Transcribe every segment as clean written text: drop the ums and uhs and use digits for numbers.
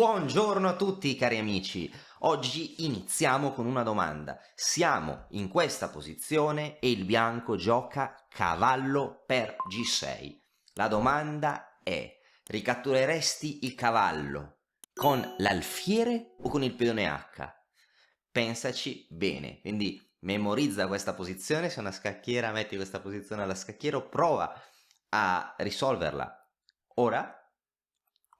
Buongiorno a tutti cari amici, oggi iniziamo con una domanda. Siamo in questa posizione e il bianco gioca cavallo per G6. La domanda è: ricattureresti il cavallo con l'alfiere o con il pedone H? Pensaci bene, quindi memorizza questa posizione, se è una scacchiera metti questa posizione alla scacchiera, prova a risolverla ora,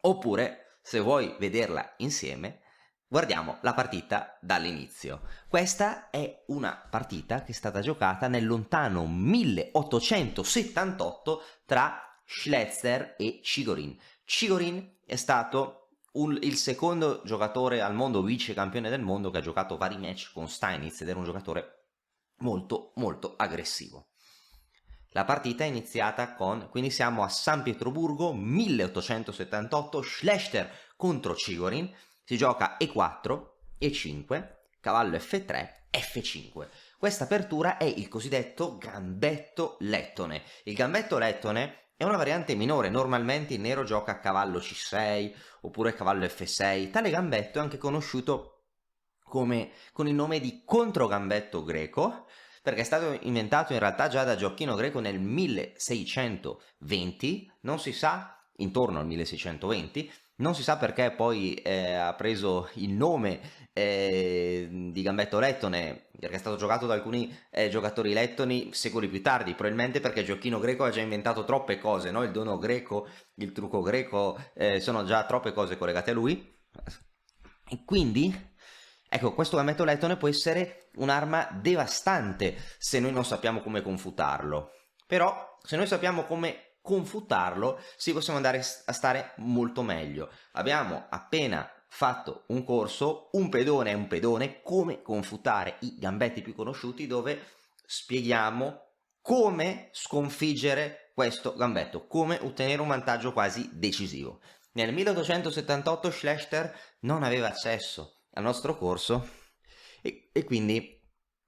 oppure se vuoi vederla insieme guardiamo la partita dall'inizio. Questa è una partita che è stata giocata nel lontano 1878 tra Schlesser e Chigorin. Chigorin è stato il secondo giocatore al mondo, vice campione del mondo, che ha giocato vari match con Steinitz ed era un giocatore molto aggressivo. La partita è iniziata quindi siamo a San Pietroburgo 1878, Schlesser contro Chigorin, si gioca E4, E5, cavallo F3, F5. Questa apertura è il cosiddetto gambetto lettone. Il gambetto lettone è una variante minore, normalmente il nero gioca a cavallo C6 oppure cavallo F6. Tale gambetto è anche conosciuto con il nome di controgambetto greco, perché è stato inventato in realtà già da Gioacchino Greco nel 1620, non si sa, intorno al 1620, non si sa perché poi ha preso il nome di gambetto lettone, perché è stato giocato da alcuni giocatori lettoni secoli più tardi, probabilmente perché Gioacchino Greco ha già inventato troppe cose, no? Il dono greco, il trucco greco, sono già troppe cose collegate a lui, e quindi ecco, questo gambetto lettone può essere un'arma devastante se noi non sappiamo come confutarlo. Però, se noi sappiamo come confutarlo, sì, possiamo andare a stare molto meglio. Abbiamo appena fatto un corso, un pedone è un pedone, come confutare i gambetti più conosciuti, dove spieghiamo come sconfiggere questo gambetto, come ottenere un vantaggio quasi decisivo. Nel 1878 Schlesser non aveva accesso al nostro corso e quindi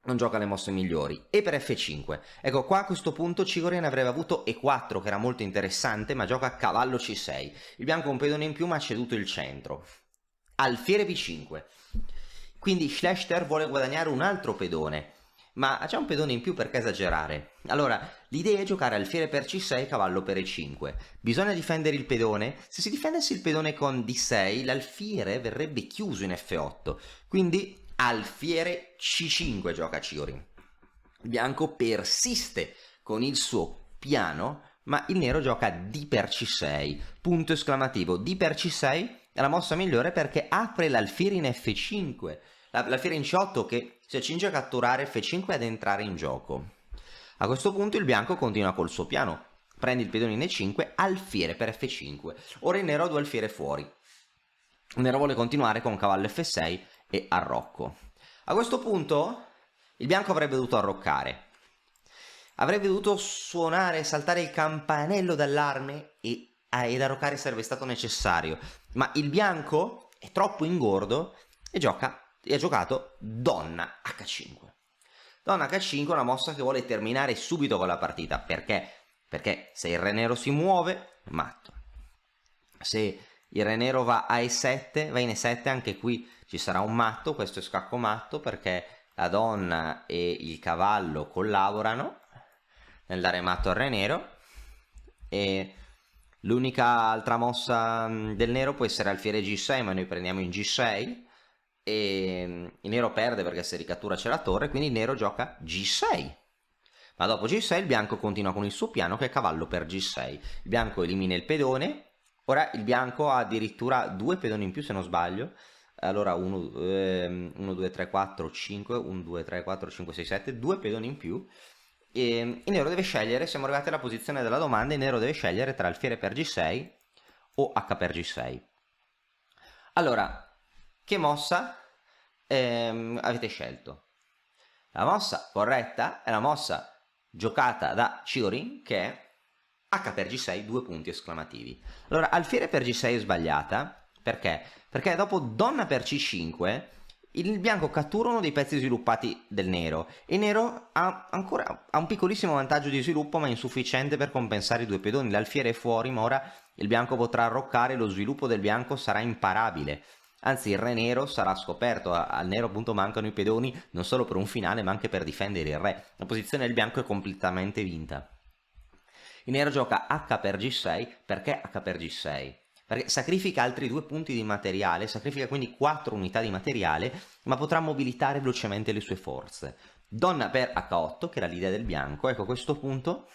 non gioca le mosse migliori. E per F5, ecco qua a questo punto Chigorin avrebbe avuto E4 che era molto interessante, ma gioca cavallo C6. Il bianco ha un pedone in più ma ha ceduto il centro. Alfiere B5, quindi Schlesser vuole guadagnare un altro pedone, ma ha già un pedone in più, perché esagerare? Allora, l'idea è giocare alfiere per C6, cavallo per E5. Bisogna difendere il pedone. Se si difendesse il pedone con D6, l'alfiere verrebbe chiuso in F8. Quindi alfiere C5 gioca Chigorin. Il bianco persiste con il suo piano, ma il nero gioca D per C6. Punto esclamativo. D per C6 è la mossa migliore perché apre l'alfiere in F5. L'alfiere in C8 che si accinge a catturare F5 ed entrare in gioco. A questo punto il bianco continua col suo piano. Prende il pedone in E5, alfiere per F5. Ora il nero ha due alfiere fuori. Il nero vuole continuare con cavallo F6 e arrocco. A questo punto il bianco avrebbe dovuto arroccare. Avrebbe dovuto suonare, saltare il campanello d'allarme e arroccare sarebbe stato necessario. Ma il bianco è troppo ingordo e ha giocato donna H5. Donna H5 è una mossa che vuole terminare subito con la partita. Perché? Perché se il re nero si muove, matto. Se il re nero va a E7, va in E7, anche qui ci sarà un matto. Questo è scacco matto perché la donna e il cavallo collaborano nel dare matto al re nero. E l'unica altra mossa del nero può essere alfiere G6, ma noi prendiamo in G6 e il nero perde perché se ricattura c'è la torre, quindi il nero gioca G6. Ma dopo G6 il bianco continua con il suo piano che è cavallo per G6. Il bianco elimina il pedone. Ora il bianco ha addirittura due pedoni in più, se non sbaglio. Allora 1, 2, 3, 4, 5, 1, 2, 3, 4, 5, 6, 7, due pedoni in più. E il nero deve scegliere, siamo arrivati alla posizione della domanda, il nero deve scegliere tra alfiere per G6 o H per G6. Allora, che mossa avete scelto? La mossa corretta è la mossa giocata da Chigorin, che è H per G6, due punti esclamativi. Allora, alfiere per G6 è sbagliata, perché? Perché dopo donna per C5 Il bianco cattura uno dei pezzi sviluppati del nero. Il nero ha un piccolissimo vantaggio di sviluppo, ma insufficiente per compensare i due pedoni. L'alfiere è fuori, ma ora il bianco potrà arroccare e lo sviluppo del bianco sarà imparabile. Anzi, il re nero sarà scoperto. Al nero appunto mancano i pedoni non solo per un finale, ma anche per difendere il re. La posizione del bianco è completamente vinta. Il nero gioca H per G6. Perché H per G6? Perché sacrifica altri 2 punti di materiale, sacrifica quindi 4 unità di materiale, ma potrà mobilitare velocemente le sue forze. Donna per H8, che era l'idea del bianco. Ecco, a questo punto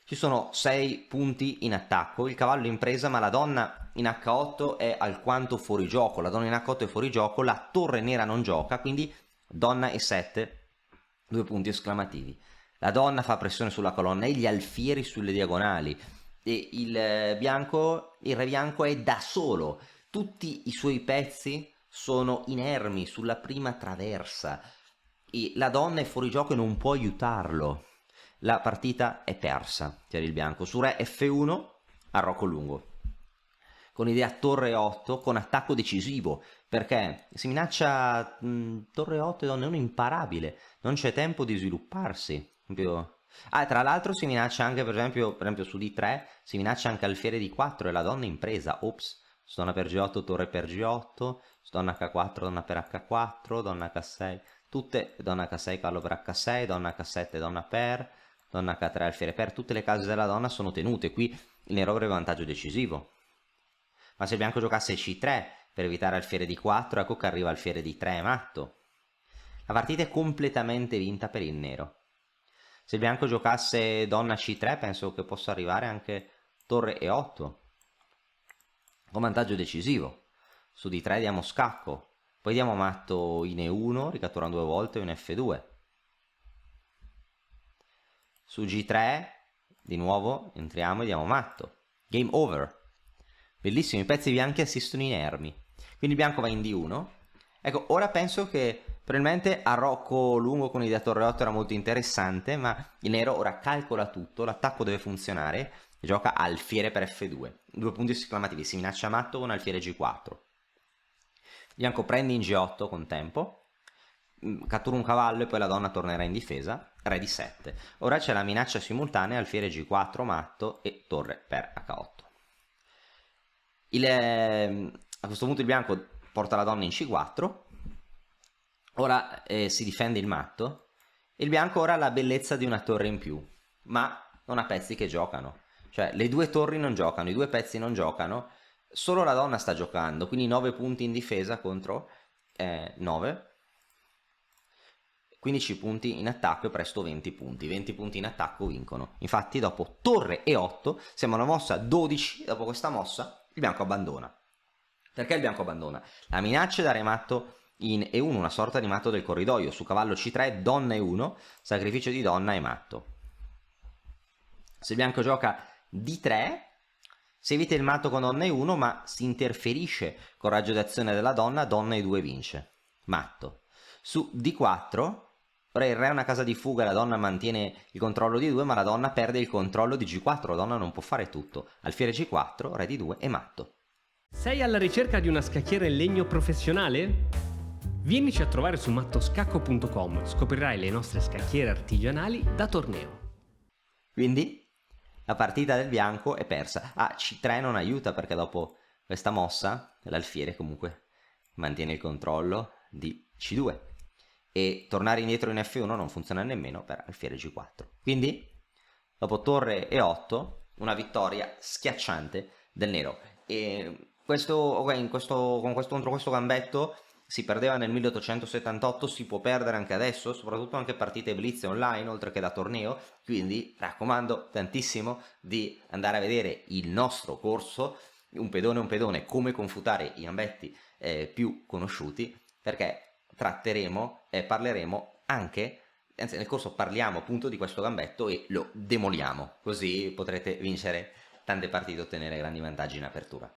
ci sono 6 punti in attacco, il cavallo in presa, ma la donna in H8 è alquanto fuori gioco. La donna in H8 è fuori gioco, la torre nera non gioca, quindi donna E7, 2 punti esclamativi. La donna fa pressione sulla colonna e gli alfieri sulle diagonali. E il re bianco è da solo. Tutti i suoi pezzi sono inermi sulla prima traversa. E la donna è fuori gioco e non può aiutarlo. La partita è persa per il bianco. Su re F1, arrocco lungo. Con idea torre 8, con attacco decisivo, perché si minaccia torre 8 e donna 1 imparabile, non c'è tempo di svilupparsi. Tra l'altro si minaccia anche, per esempio su D3, si minaccia anche alfiere di 4 e la donna in presa. Ops, donna per G8, torre per G8, donna H4, donna per H4, donna H6, tutte, donna H6, cavallo per H6, donna H7, donna per, donna H3, alfiere per, tutte le case della donna sono tenute, qui il nero avrebbe vantaggio decisivo. Ma se il bianco giocasse C3 per evitare alfiere di 4, ecco che arriva alfiere di 3 matto. La partita è completamente vinta per il nero. Se il bianco giocasse donna C3 penso che possa arrivare anche torre E8 con vantaggio decisivo. Su D3 diamo scacco, poi diamo matto in E1 ricatturando 2 volte o in F2. Su G3 di nuovo entriamo e diamo matto. Game over. Bellissimo, i pezzi bianchi assistono inermi. Quindi il bianco va in D1. Ecco, ora penso che probabilmente arrocco lungo con idea torre 8 era molto interessante, ma il nero ora calcola tutto, l'attacco deve funzionare, e gioca alfiere per F2. 2 punti esclamativi, si minaccia matto con alfiere G4. Il bianco prende in G8 con tempo, cattura un cavallo e poi la donna tornerà in difesa, re di 7. Ora c'è la minaccia simultanea, alfiere G4 matto e torre per H8. A questo punto il bianco porta la donna in C4, ora si difende il matto, e il bianco ora ha la bellezza di una torre in più, ma non ha pezzi che giocano, cioè le 2 torri non giocano, i 2 pezzi non giocano, solo la donna sta giocando, quindi 9 punti in difesa contro 9, 15 punti in attacco e presto 20 punti. 20 punti in attacco vincono. Infatti dopo torre e 8 siamo alla mossa 12, dopo questa mossa il bianco abbandona. Perché il bianco abbandona? La minaccia da re matto in E1, una sorta di matto del corridoio. Su cavallo C3, donna E1, sacrificio di donna e matto. Se il bianco gioca D3, si evita il matto con donna E1, ma si interferisce con raggio d'azione della donna, donna E2 vince. Matto. Su D4, ora il re è una casa di fuga, la donna mantiene il controllo di 2, ma la donna perde il controllo di G4, la donna non può fare tutto. Alfiere G4, re di 2 e matto. Sei alla ricerca di una scacchiera in legno professionale? Vienici a trovare su mattoscacco.com, scoprirai le nostre scacchiere artigianali da torneo. Quindi la partita del bianco è persa. C3 non aiuta perché dopo questa mossa l'alfiere comunque mantiene il controllo di C2 e tornare indietro in F1 non funziona nemmeno per alfiere G4. Quindi dopo torre E8 una vittoria schiacciante del nero. E contro questo gambetto si perdeva nel 1878, si può perdere anche adesso, soprattutto anche partite blitz online oltre che da torneo, quindi raccomando tantissimo di andare a vedere il nostro corso un pedone come confutare i gambetti più conosciuti, perché tratteremo e parleremo anche, anzi nel corso parliamo appunto di questo gambetto e lo demoliamo, così potrete vincere tante partite e ottenere grandi vantaggi in apertura.